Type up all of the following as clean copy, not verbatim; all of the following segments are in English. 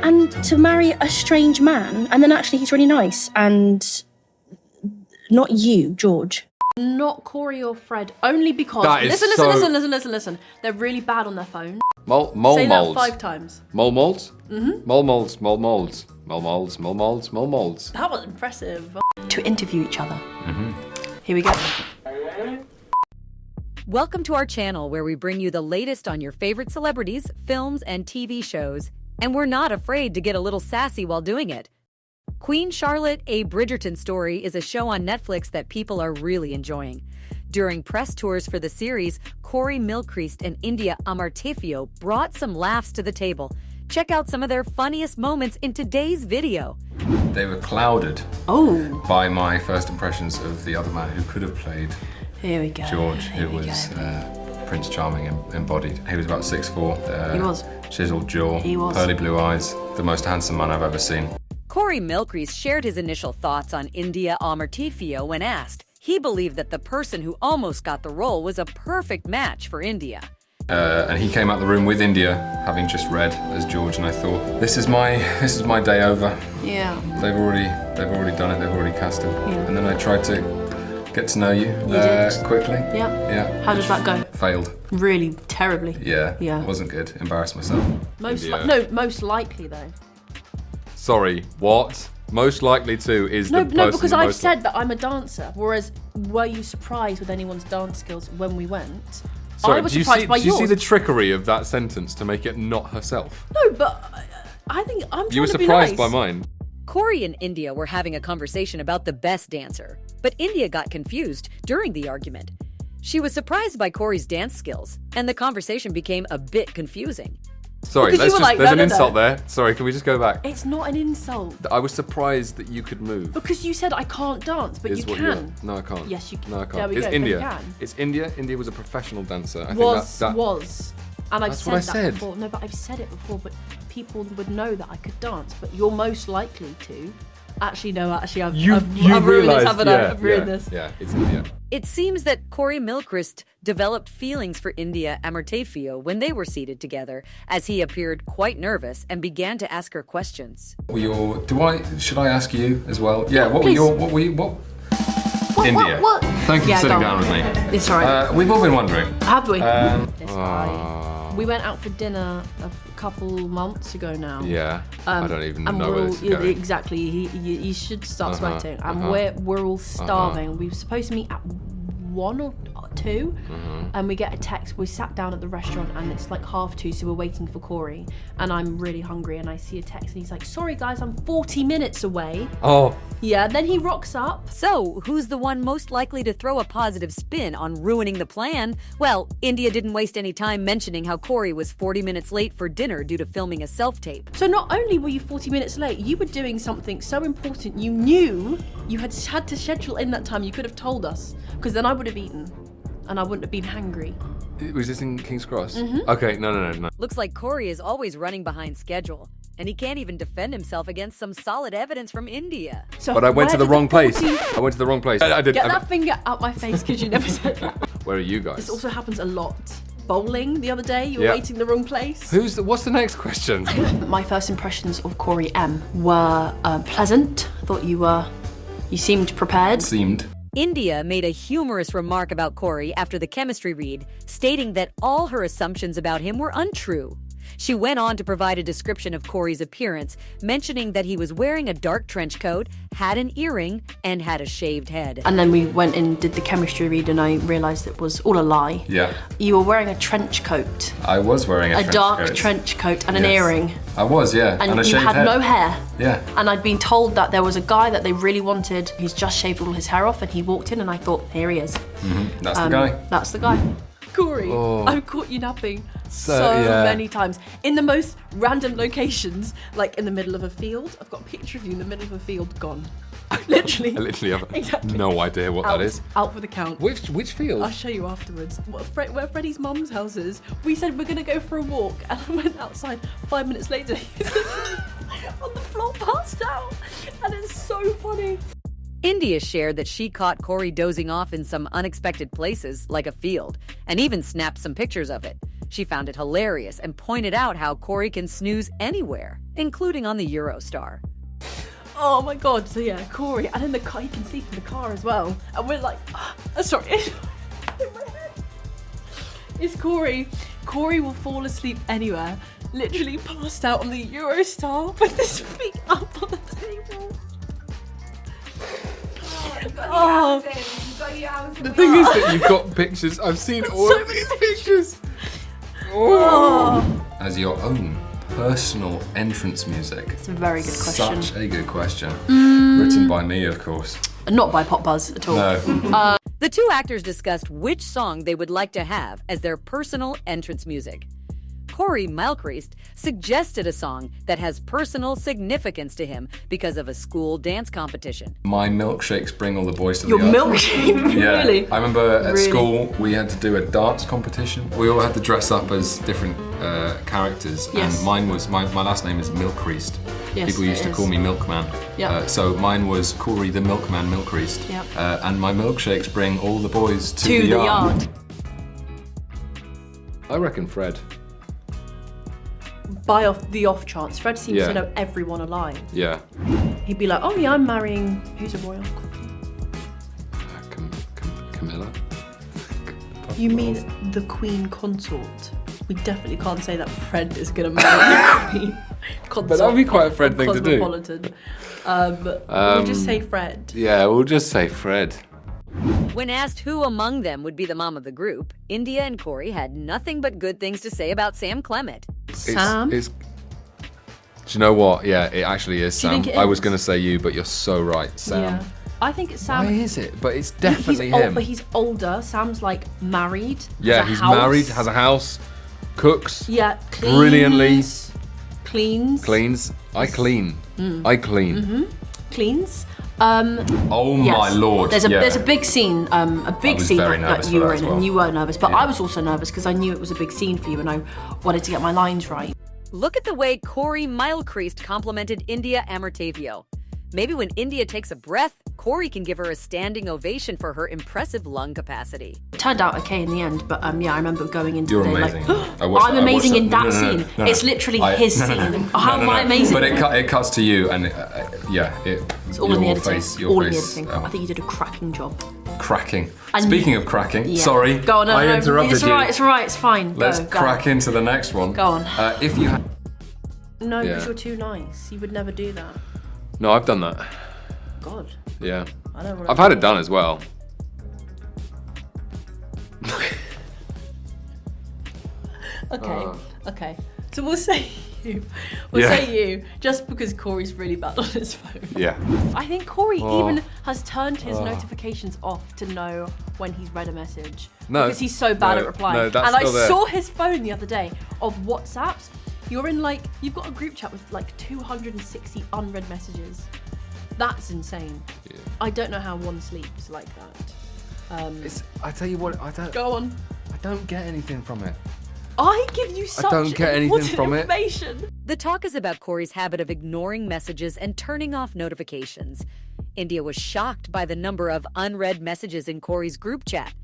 And to marry a strange man, and then actually he's really nice, and not you, George. Not Corey or Fred, only because... Listen. They're really bad on their phone. Mole Say molds. that 5 times. Mole molds? Mm-hmm. Mole molds, mole molds. Mole molds, mole molds, mole molds. That was impressive. To interview each other. Mm-hmm. Here we go. Welcome to our channel where we bring you the latest on your favorite celebrities, films, and TV shows. And we're not afraid to get a little sassy while doing it. Queen Charlotte, a Bridgerton Story is a show on Netflix that people are really enjoying. During press tours for the series, Corey Mylchreest and India Amarteifio brought some laughs to the table. Check out some of their funniest moments in today's video. They were clouded by my first impressions of the other man who could have played Here we go. George, who was Prince Charming embodied. He was about 6'4". He was. Chiseled jaw, He was. pearly blue eyes, the most handsome man I've ever seen. Corey Mylchreest shared his initial thoughts on India Amarteifio when asked. He believed that the person who almost got the role was a perfect match for India. And he came out the room with India, having just read as George, and I thought, this is my day over. Yeah. They've already done it. They've already cast him. Yeah. And then I tried to get to know you, did. quickly. Yeah. Yeah. How does that go? Failed. Really terribly. Yeah. Yeah. Wasn't good. Embarrassed myself. Most likely though. Sorry. What? Most likely to is No, the person because who I've most said that I'm a dancer. Whereas, were you surprised with anyone's dance skills when we went? Sorry, I was do you surprised by see yours. the trickery of that sentence to make it not herself? No, but I think I'm trying You were to be surprised nice. by mine. Corey and India were having a conversation about the best dancer, but India got confused during the argument. She was surprised by Corey's dance skills, and the conversation became a bit confusing. Sorry, Because you were like, there's no, an no, insult no. there. Sorry, can we just go back? It's not an insult. I was surprised that you could move. Because you said I can't dance, but Is you what can. No, I can't. Yes, you can. No, I can't. There we It's go, India. then you can. It's India. India was a professional dancer. I Was. think And I've That's said what I that said. before. No, but I've said it before, but people would know that I could dance, but you're most likely to. Actually, no, I've ruined this, haven't I? I've ruined this. Yeah, it's India. It seems that Corey Mylchreest developed feelings for India Amarteifio when they were seated together, as he appeared quite nervous and began to ask her questions. Should I ask you as well? Yeah, Please. India. What? Thank you Yeah, for sitting go down on. with me. It's alright. We've all been wondering. Have we? It's We went out for dinner a couple months ago now. Yeah, I don't even And know we're where all, this is going. exactly. You should start sweating. And we're all starving. We were supposed to meet at 1 or 2, and we get a text. We sat down at the restaurant, and it's like 2:30, so we're waiting for Corey. And I'm really hungry, and I see a text, and he's like, "Sorry guys, I'm 40 minutes away." Oh, Yeah. Then he rocks up. So, who's the one most likely to throw a positive spin on ruining the plan? Well, India didn't waste any time mentioning how Corey was 40 minutes late for dinner due to filming a self-tape. So not only were you 40 minutes late, you were doing something so important. You knew you had to schedule in that time. You could have told us, because then I would have eaten, and I wouldn't have been hangry. was this in King's Cross? Okay, no. Looks like Corey is always running behind schedule, and he can't even defend himself against some solid evidence from India. So But I went to where the did wrong place. 40 I went to the wrong place. I did. Get that finger out my face, because you never said that. Where are you guys? This also happens a lot. Bowling the other day, you were Yeah. waiting the wrong place. What's the next question? My first impressions of Corey M were pleasant. Thought you seemed prepared. Seemed. India made a humorous remark about Corey after the chemistry read, stating that all her assumptions about him were untrue. She went on to provide a description of Corey's appearance, mentioning that he was wearing a dark trench coat, had an earring, and had a shaved head. And then we went and did the chemistry read, and I realised it was all a lie. Yeah. You were wearing a trench coat, I was wearing a dark trench coat, and an Yes. earring. I was, yeah. And a you shaved had head. no hair. Yeah. And I'd been told that there was a guy that they really wanted. He's just shaved all his hair off, and he walked in, and I thought, here he is. That's the guy. That's the guy. Corey, I've caught you napping so yeah. many times in the most random locations, like in the middle of a field. I've got a picture of you in the middle of a field gone. Literally. I literally have Exactly. no idea what that is. Out for the count. Which field? I'll show you afterwards. Where Freddie's mum's house is. We said we're going to go for a walk, and I went outside 5 minutes later. He was on the floor, passed out. And it's so funny. India shared that she caught Corey dozing off in some unexpected places, like a field, and even snapped some pictures of it. She found it hilarious and pointed out how Corey can snooze anywhere, including on the Eurostar. Oh my god, so yeah, Corey, and in the car, you can sleep in the car as well. And we're like, sorry. It's Corey. Corey will fall asleep anywhere, literally passed out on the Eurostar with his feet up on the table. Oh, The thing is that you've got pictures. I've seen all of these pictures. Oh. As your own personal entrance music. It's a very good question. Such a good question. Written by me, of course. Not by Pop Buzz at all. No. The two actors discussed which song they would like to have as their personal entrance music. Corey Mylchreest suggested a song that has personal significance to him because of a school dance competition. My milkshakes bring all the boys to Your the yard. milkshake? Yeah. Really? I remember at Really? school we had to do a dance competition. We all had to dress up as different characters. Yes. And mine was, my last name is Mylchreest. Yes, People used it to is. call me Milkman. Yeah. So mine was Corey the Milkman Mylchreest. Yep. And my milkshakes bring all the boys to To the the yard. I reckon Fred. By the off chance, Fred seems Yeah. to know everyone alive. Yeah. He'd be like, oh yeah, I'm marrying, who's a royal? Camilla. You mean the Queen Consort? We definitely can't say that Fred is going to marry the Queen Consort. But that would be quite a Fred thing to do. Cosmopolitan. We'll just say Fred. Yeah, we'll just say Fred. When asked who among them would be the mom of the group, India and Corey had nothing but good things to say about Sam Clement. Sam? Do you know what? Yeah, it actually is Do you Sam. think it I was is? going to say you, but you're so right, Sam. Yeah. I think it's Sam. Why is it? But it's definitely he's old, him. but he's older. Sam's like married. Yeah, has a he's house. married, has a house, cooks, Yeah, cleans, brilliantly. Cleans. cleans. I clean. I clean. Cleans. Oh my Yes. lord. There's a yeah. there's a big scene, was very nervous that for you that were as in, well. and you were nervous, but Yeah. I was also nervous because I knew it was a big scene for you, and I wanted to get my lines right. Look at the way Corey Mylchreest complimented India Amarteifio. Maybe when India takes a breath, Corey can give her a standing ovation for her impressive lung capacity. It turned out okay in the end, but yeah, I remember going into You're the day amazing. like, I watched I'm that- I amazing watched in that- that no, no, scene. no, no. It's literally his scene. How am I amazing? But it cuts to you, and yeah, It's all in the your editing. face- your all in the face, editing. I think you did a cracking job. cracking. And- Speaking of cracking, Yeah. sorry, Go on, no, I no, interrupted it's you. alright, it's alright, it's fine. Let's go. crack into the next one. Go on. If you had... No, because Yeah. you're too nice. You would never do that. No, I've done that. God, Yeah. I don't want I've had it done as well. Okay, okay. So we'll say you. We'll Yeah. say you, just because Corey's really bad on his phone. Yeah. I think Corey Oh. even has turned his notifications off to know when he's read a message. No, Because he's so bad no, at replying. no, that's and I still there. saw his phone the other day of WhatsApps. You're in like, you've got a group chat with like 260 unread messages. That's insane. Yeah. I don't know how one sleeps like that. I tell you what, Go on. I don't get anything from it. I give you such don't get anything important from it. information. The talk is about Corey's habit of ignoring messages and turning off notifications. India was shocked by the number of unread messages in Corey's group chat.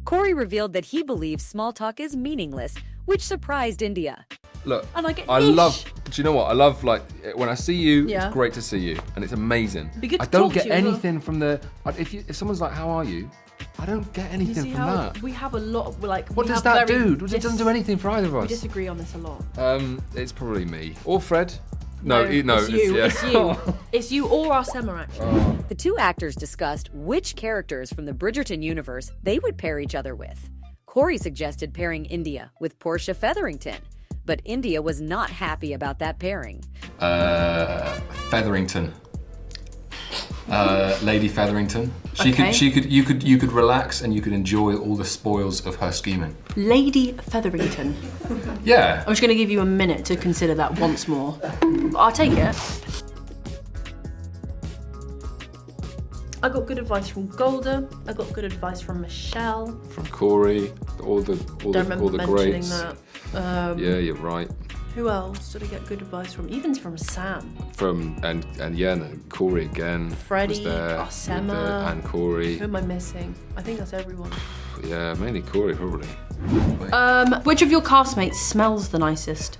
Corey revealed that he believes small talk is meaningless, which surprised India. Look, And I get I ish. love. Do you know what? I love like when I see you. Yeah. It's great to see you, and it's amazing. Be good I to don't talk get to you as well. anything from the. If someone's like, "How are you?" I don't get You anything see from how that. we have a lot of, like, What we does have that very do? It doesn't do anything for either of We us. disagree on this a lot. It's probably me or Fred. No, no, it's you. yeah. It's you. It's you or our Semmer, actually. The two actors discussed which characters from the Bridgerton universe they would pair each other with. Corey suggested pairing India with Portia Featherington, but India was not happy about that pairing. Featherington. Lady Featherington. Okay. You could relax and you could enjoy all the spoils of her scheming. Lady Featherington. Yeah. I'm just going to give you a minute to consider that once more. I'll take it. I got good advice from Golda. I got good advice from Michelle. From Corey, all the Don't remember mentioning greats. that. Yeah, you're right. Who else did I get good advice from? Even from Sam. From and yeah, no, Corey again. Freddie, was there, Arsema. and Corey. Who am I missing? I think that's everyone. Yeah, mainly Corey, probably. Which of your castmates smells the nicest?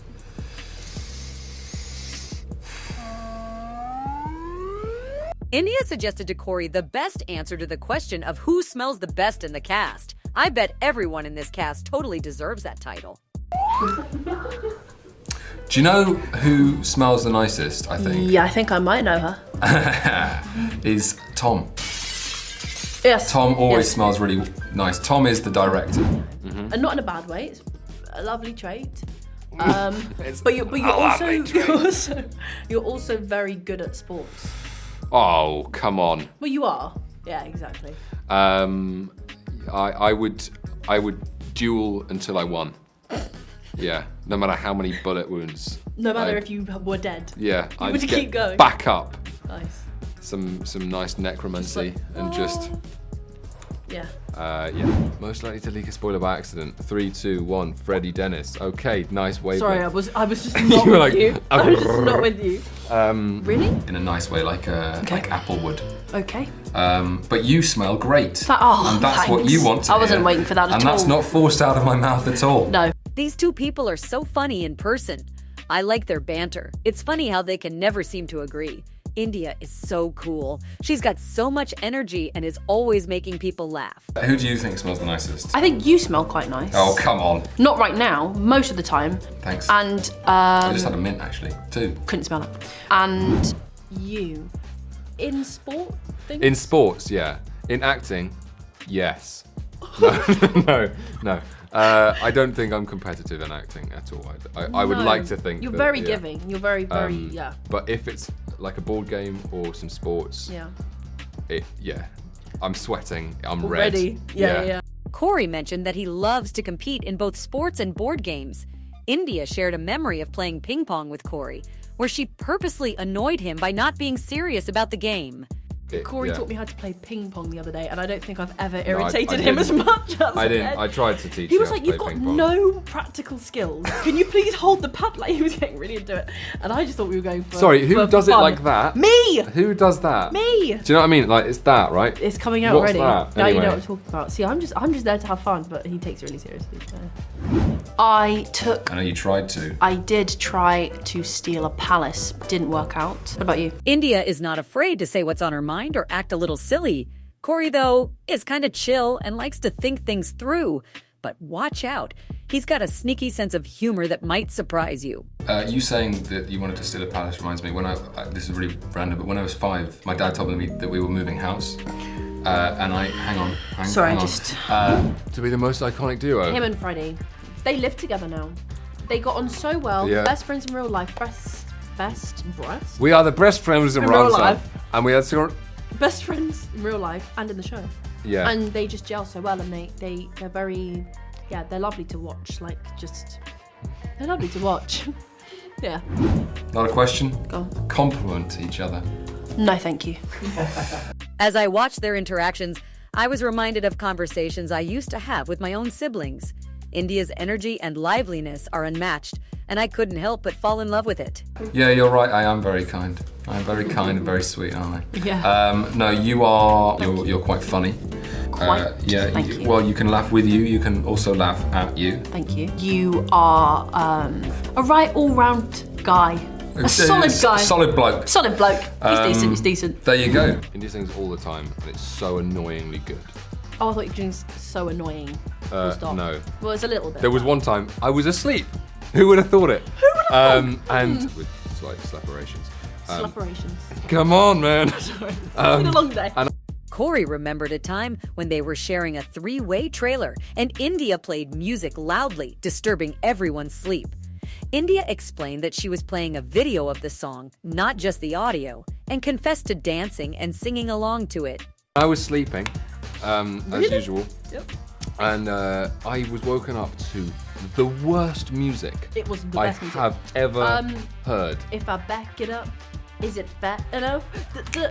India suggested to Corey the best answer to the question of who smells the best in the cast. I bet everyone in this cast totally deserves that title. Do you know who smells the nicest, I think? Yeah, I think I might know her. Is Tom. Yes. Tom always smells really nice. Tom is the director. And not in a bad way. It's a lovely trait. But you're also very good at sports. Oh, come on. Well, you are. Yeah, exactly. I would duel until I won. Yeah, no matter how many bullet wounds. No matter if you were dead. Yeah, you would keep going. Back up. Nice. Some nice necromancy Yeah. Yeah. Most likely to leak a spoiler by accident. 3, 2, 1. Freddie Dennis. Okay, nice wavelength. Sorry, I was just not with you. I was just not with you. Really? In a nice way, like apple would. Okay. But you smell great. And that's what you want to I wasn't hear. waiting for that at all. And that's not forced out of my mouth at all. No. These two people are so funny in person. I like their banter. It's funny how they can never seem to agree. India is so cool. She's got so much energy and is always making people laugh. Who do you think smells the nicest? I think you smell quite nice. Oh, come on. Not right now, most of the time. Thanks. And I just had a mint, actually, too. couldn't smell it. And you, in sport things? In sports, yeah. In acting, yes. No. I don't think I'm competitive in acting at all. I would like to think you're that, very yeah. giving. You're very, yeah. But if it's like a board game or some sports, I'm sweating. I'm Ready. red. Yeah. Corey mentioned that he loves to compete in both sports and board games. India shared a memory of playing ping pong with Corey, where she purposely annoyed him by not being serious about the game. Corey taught me how to play ping pong the other day, and I don't think I've ever irritated him as much as I didn't. I tried to teach He you was how like, to "You've play got ping pong." no practical skills. Can you please hold the pad?" Like, he was getting really into it, and I just thought we were going for. Sorry, who for does it fun. like that? Me. Who does that? Me. Do you know what I mean? Like, it's that, right? It's coming out What's already. that? Now you know Anyway. what I'm talking about. See, I'm just there to have fun, but he takes it really seriously. So. I know you tried to. I did try to steal a palace. Didn't work out. What about you? India is not afraid to say what's on her mind or act a little silly. Corey, though, is kind of chill and likes to think things through. But watch out. He's got a sneaky sense of humor that might surprise you. You saying that you wanted to steal a palace reminds me, when this is really random, but when I was 5, my dad told me that we were moving house. And hang on. To be the most iconic duo. Him and Freddie. They live together now. They got on so well. Yeah. Best friends in real life. Best We are the best friends in real life. And we had to. Best friends in real life and in the show. Yeah. And they just gel so well, and they're very, they're lovely to watch. They're lovely to watch. Yeah. Not a question. Go on. Compliment each other. No, thank you. As I watched their interactions, I was reminded of conversations I used to have with my own siblings. India's energy and liveliness are unmatched, and I couldn't help but fall in love with it. Yeah, you're right. I am very kind. I am very kind and very sweet, aren't I? Yeah. No, you are. You're quite funny. Quite. Thank you. Well, you can laugh with you. You can also laugh at you. Thank you. You are a right all-round guy. A solid guy. Solid bloke. Solid bloke. He's decent. He's decent. There you go. India sings all the time, and it's so annoyingly good. Oh, I thought you were doing so annoying. Full stop. No. Well, it's a little bit. There was one time I was asleep. Who would have thought it? Who would have thought? And with slight slapperations. Slapperations. Come on, man. Sorry. It's been a long day. Corey remembered a time when they were sharing a 3-way trailer and India played music loudly, disturbing everyone's sleep. India explained that she was playing a video of the song, not just the audio, and confessed to dancing and singing along to it. I was sleeping, as usual. Yep. And I was woken up to the worst music It was the I best music. have ever heard. If I back it up, is it fat enough?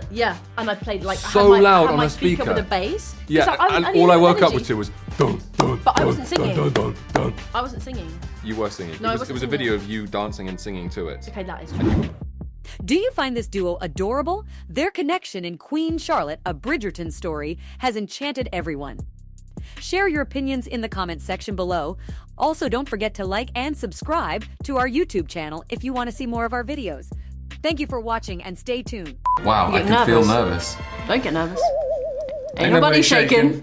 Yeah, and I played like So I had my, loud I had on my a speaker. with a bass. Yeah, and all I woke up with to was dun dun. But I dun, wasn't singing. Dun, dun, dun, dun. I wasn't singing. You were singing. No, I it wasn't was a singing. video of you dancing and singing to it. Okay, that is true. Do you find this duo adorable? Their connection in Queen Charlotte, a Bridgerton story, has enchanted everyone. Share your opinions in the comments section below. Also, don't forget to like and subscribe to our YouTube channel if you want to see more of our videos. Thank you for watching and stay tuned. Wow, I can feel nervous. Don't get nervous. Ain't nobody shaking.